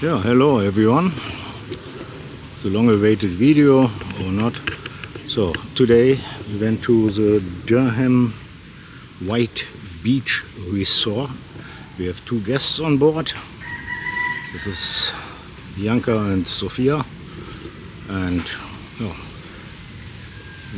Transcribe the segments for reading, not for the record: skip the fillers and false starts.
Yeah, hello everyone. It's a long-awaited video or not. So today we went to the Durhan White Beach Resort. We have two guests on board. This is Bianca and Sophia, and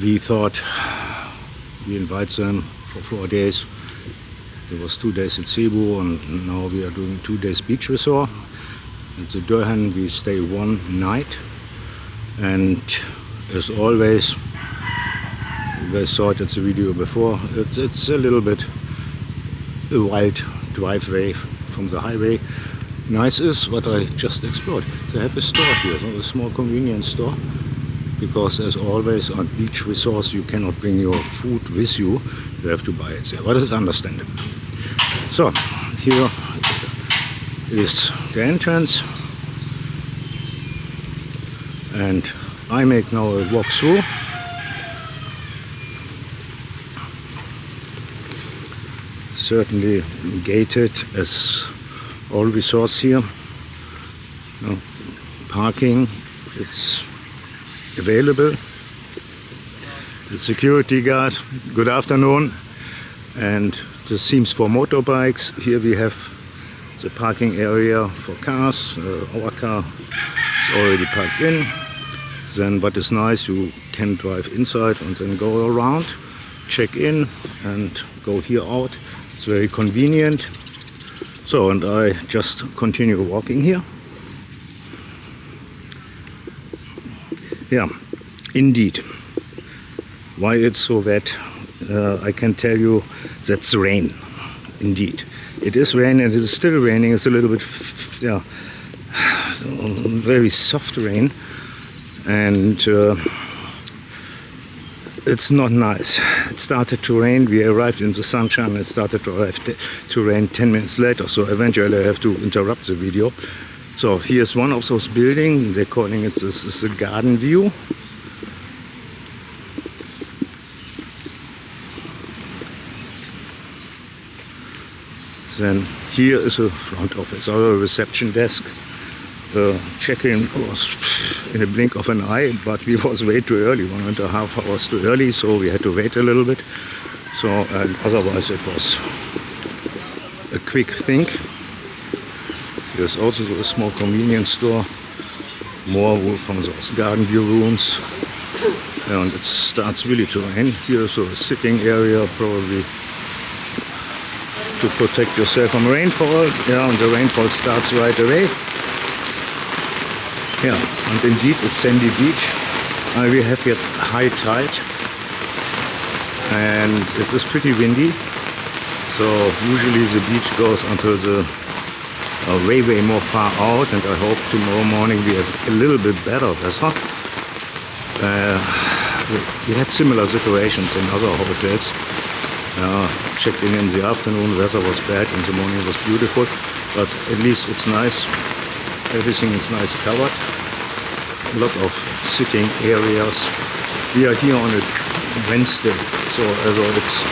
we thought we invite them for 4 days. It was 2 days in Cebu, and now we are doing 2 days beach resort. At the Durhan we stay 1 night, and as always, you guys saw it at the video before, it's a little bit a wild driveway from the highway. Nice is what I just explored. They have a store here, so a small convenience store, because as always on beach resorts you cannot bring your food with you, you have to buy it there, but it's understandable. So here is the entrance, and I make now a walkthrough. Certainly gated as all resorts here. No, parking, it's available. The security guard, good afternoon. And the seams for motorbikes. Here we have the parking area for cars. Our car is already parked in. Then what is nice, you can drive inside and then go around, check in and go here out. It's very convenient. So, and I just continue walking here. Yeah, indeed. Why it's so wet, I can tell you that's rain. Indeed. It is raining, it is still raining. It's a little bit, very soft rain. And it's not nice. It started to rain, we arrived in the sunshine, it started to rain 10 minutes later, so eventually I have to interrupt the video. So here's one of those buildings, they're calling it, this is a garden view. Then here is a front office, or a reception desk. Check-in was in a blink of an eye, but we was way too early, 1.5 hours too early, so we had to wait a little bit. So, and otherwise it was a quick thing. There's also a small convenience store, more from those garden view rooms. And it starts really to rain. Here's a sitting area, probably to protect yourself from rainfall. Yeah, and the rainfall starts right away. Yeah, and indeed it's sandy beach. We have yet high tide, and it is pretty windy. So usually the beach goes until the way more far out, and I hope tomorrow morning we have a little bit better weather. We had similar situations in other hotels. Checked in the afternoon, weather was bad, in the morning was beautiful, but at least it's nice. Everything is nice covered. A lot of sitting areas. We are here on a Wednesday, so it's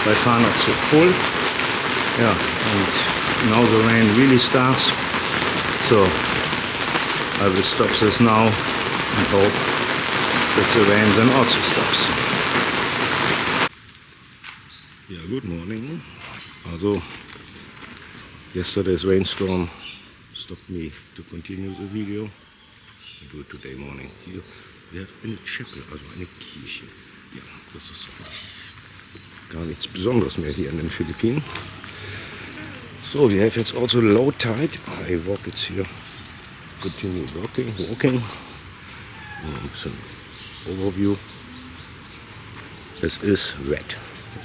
by far not so full. Yeah, and now the rain really starts. So I will stop this now and hope that the rain then also stops. Yeah, good morning. Also, yesterday's rainstorm stopped me to continue the video. I do it today morning. Here we have eine Chapel, also eine Kirche. Ja, das ist gar nichts Besonderes mehr hier in den Philippinen. So, we have jetzt also low tide. I walk it here. Continue walking. Some overview. It is wet,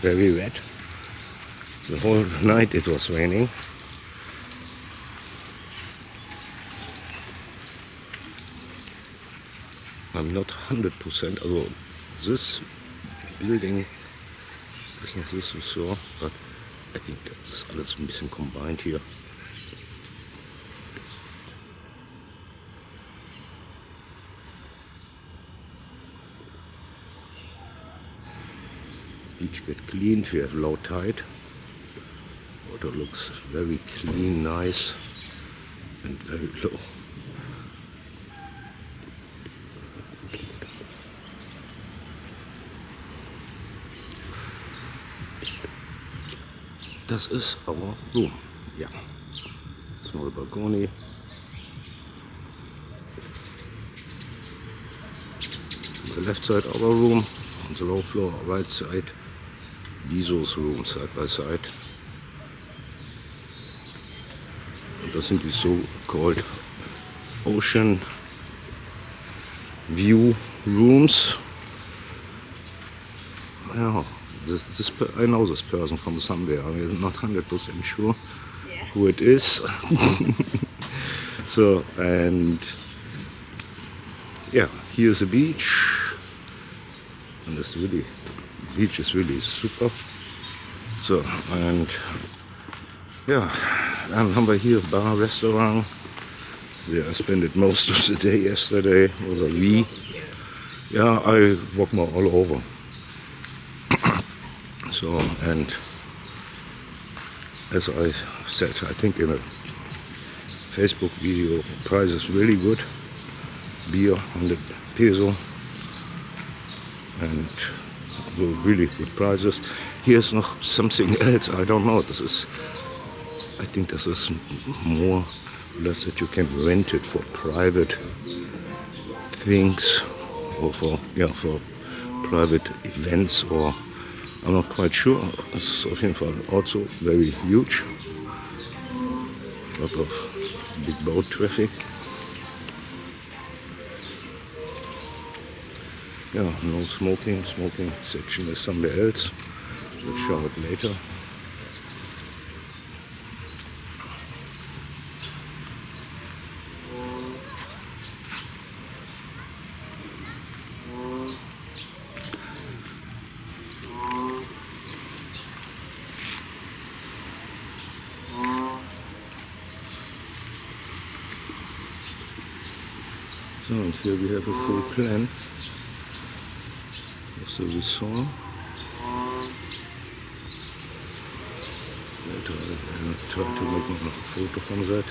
very wet. The whole night it was raining. I'm not 100%, although this building is not this resort, but I think das ist alles ein bisschen combined here. Beach get cleaned, we have low tide. Water looks very clean, nice. and very low. Das ist our room. Yeah. Small balcony. On the left side our room, on the low floor right side Liso's room, side by side. Und das sind die so-called Ocean View Rooms. I know I know this person from somewhere. I'm not 100% sure who it is. So, and yeah, here's the beach. And the beach is really super. So, and yeah, dann haben wir hier Bar, Restaurant. Where I spent most of the day yesterday, or we. Yeah, I walk more all over. So, and as I said, I think in a Facebook video, price is really good. Beer, 100 peso. And really good prices. Here's noch something else, I don't know. I think this is more or less that you can rent it for private things or for private events, or I'm not quite sure. It's auf jeden Fall also very huge. A lot of big boat traffic. Yeah, no smoking. Smoking section is somewhere else. We'll show it later. So, and here we have a full plan of the resort. I'll try to make a photo from that.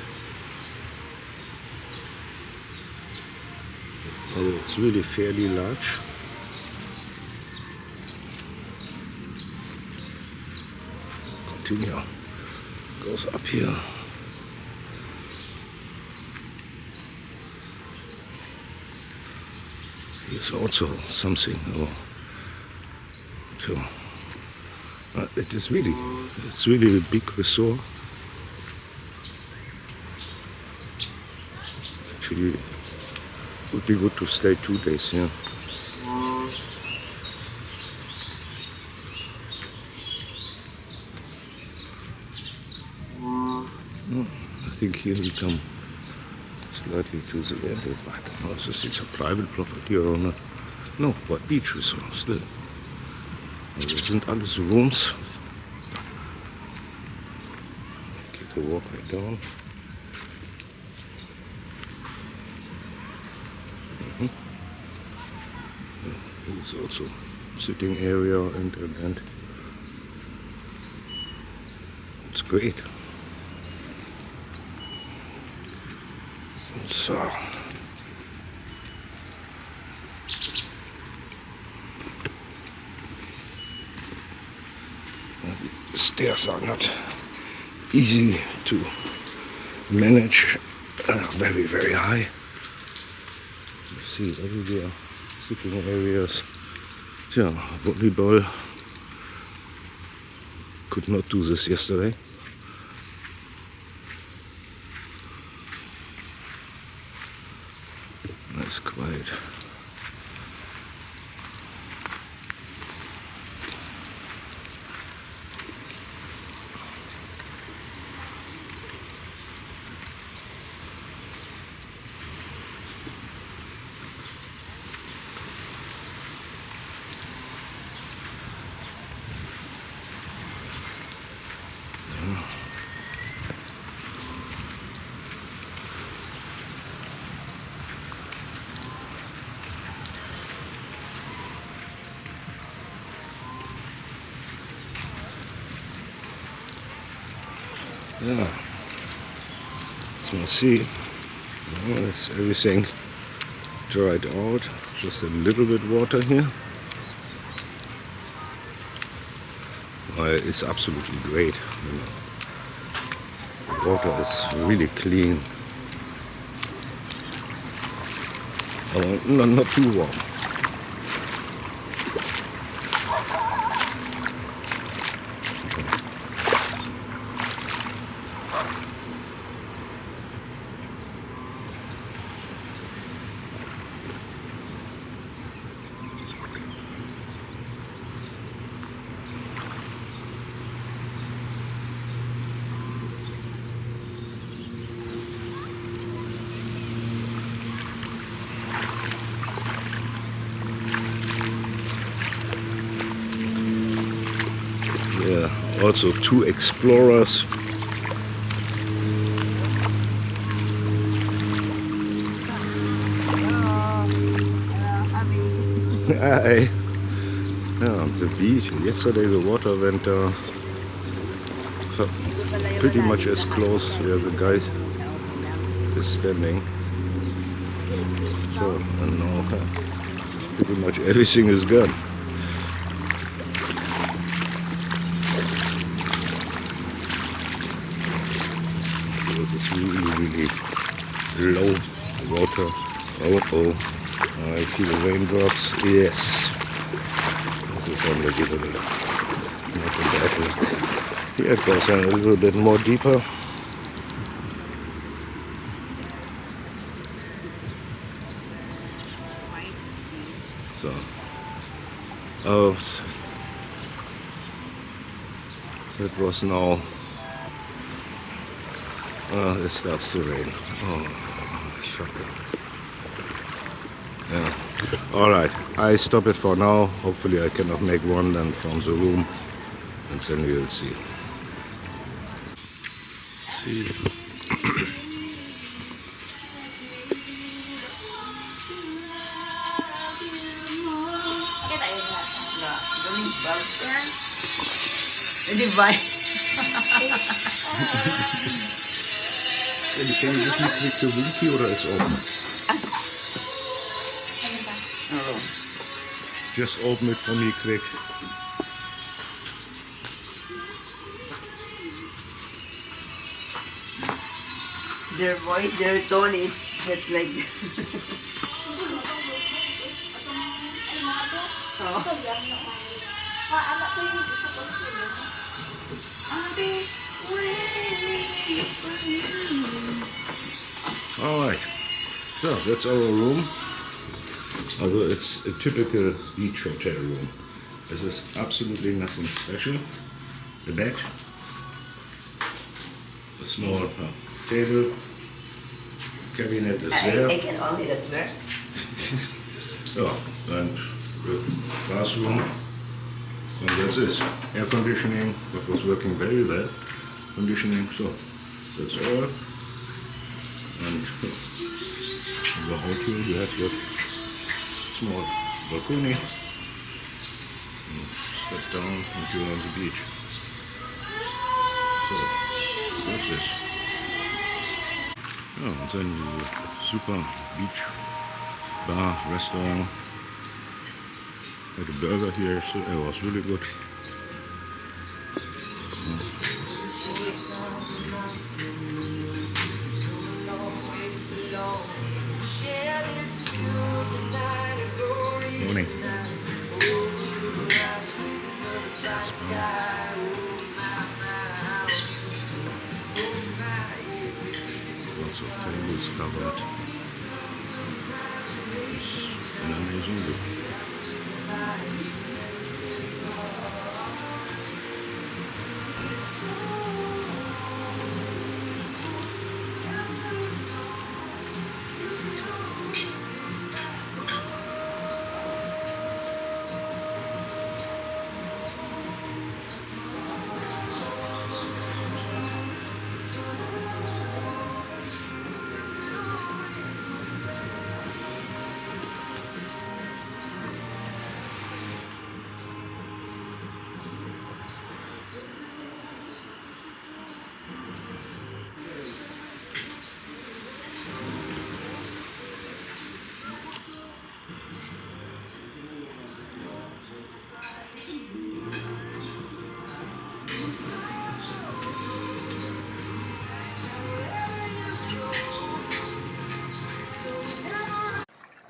It's really fairly large. Continue. Goes up here. Here's also something. So, it's really a big resort. Actually, it would be good to stay 2 days here. I think here we come slightly to the end. I don't know if this is a private property or not. No, but beach resort still. Das sind alles Rooms. Get a walk right down. There's also sitting area and it's great. So. The stairs are not easy to manage, very, very high. You see everywhere, sitting areas. Yeah, volleyball. Could not do this yesterday. Nice quiet. Yeah, it's Let's see. Oh, it's everything dried out. Just a little bit water here. It's absolutely great. You know. The water is really clean. Not too warm. Yeah, also 2 explorers. Hi. Yeah, on the beach. Yesterday the water went pretty much as close where the guy is standing. So, and now pretty much everything is gone. This is really low water. Oh, I feel the raindrops. Yes, this is unbelievable. Not a bad look. Here it goes a little bit more deeper. So, that was now. It starts to rain. Oh, fuck it. Yeah. All right. I stop it for now. Hopefully, I cannot make one then from the room, and then we will see. See. Can you just click the winky or it's open? Just open it for me quick. Their voice, their tone, it's like. Alright, so that's our room. Although it's a typical beach hotel room. This is absolutely nothing special. The bed, a small table, cabinet is there. I can only that work. Yeah, and the bathroom, and that's it. Air conditioning, that was working very well. Conditioning, so that's all. And in the hotel you have your small balcony. And step down and you're on the beach. So that's it. Yeah, and then the super beach bar, restaurant. Had a burger here, so it was really good. Morning. Lots of tables covered. It's an amazing view.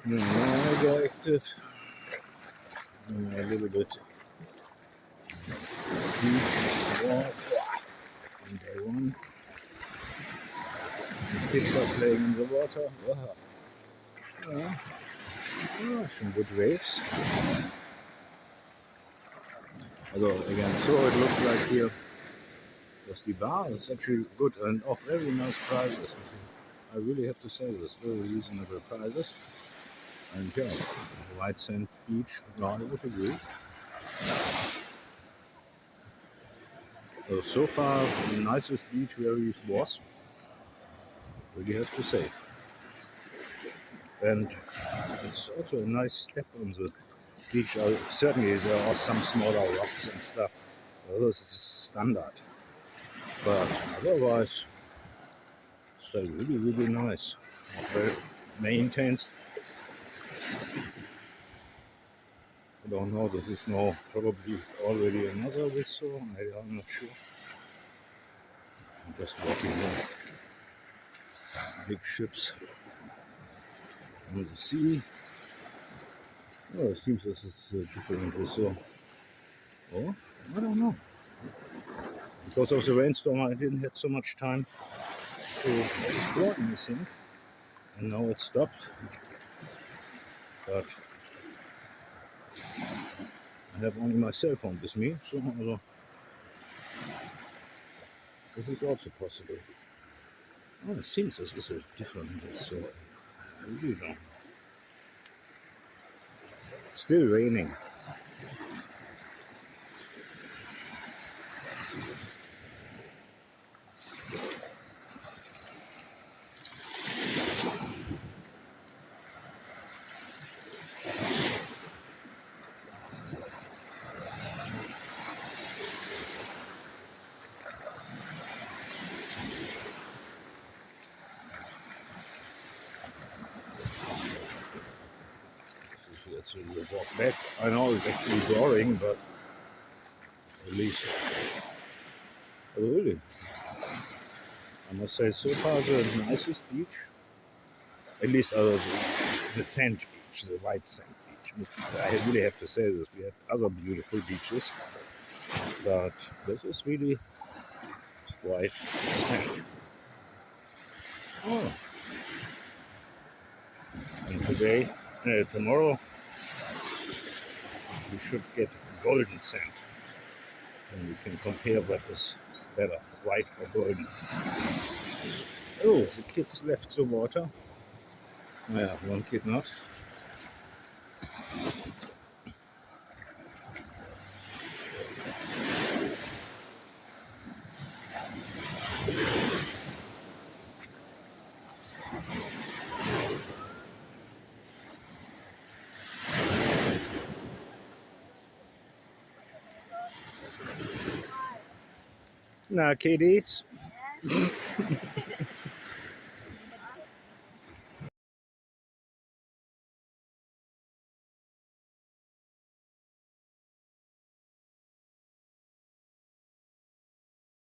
Now I go active. A little bit deep walk on day one. The kids are playing in the water. Wow. Yeah. Some good waves. Although again, so it looks like here was the bar. It's actually good and of very nice prices. I really have to say this, very reasonable prices. And yeah, white sand beach, no, I would agree. So far, the nicest beach where we was, really have to say. And it's also a nice step on the beach. Certainly, there are some smaller rocks and stuff. This is standard. But otherwise, it's really, really nice. Well maintained. I don't know, this is now probably already another resort. I'm not sure. I'm just walking on big ships on the sea. Oh, it seems this is a different resort. Oh, I don't know. Because of the rainstorm, I didn't have so much time to explore anything. And now it stopped. But I have only my cell phone with me, so this is also possible. Oh, it seems this is a different resort. I really don't know. Still raining. Let's walk back. I know it's actually boring, but at least, really, I must say, so far the nicest beach, at least the sand beach, the white sand beach. I really have to say this. We have other beautiful beaches, but this is really white sand. Oh, and tomorrow, we should get golden sand, and we can compare what is better, white or golden. Oh, the kids left the water. Yeah, one kid not. Now, kiddies.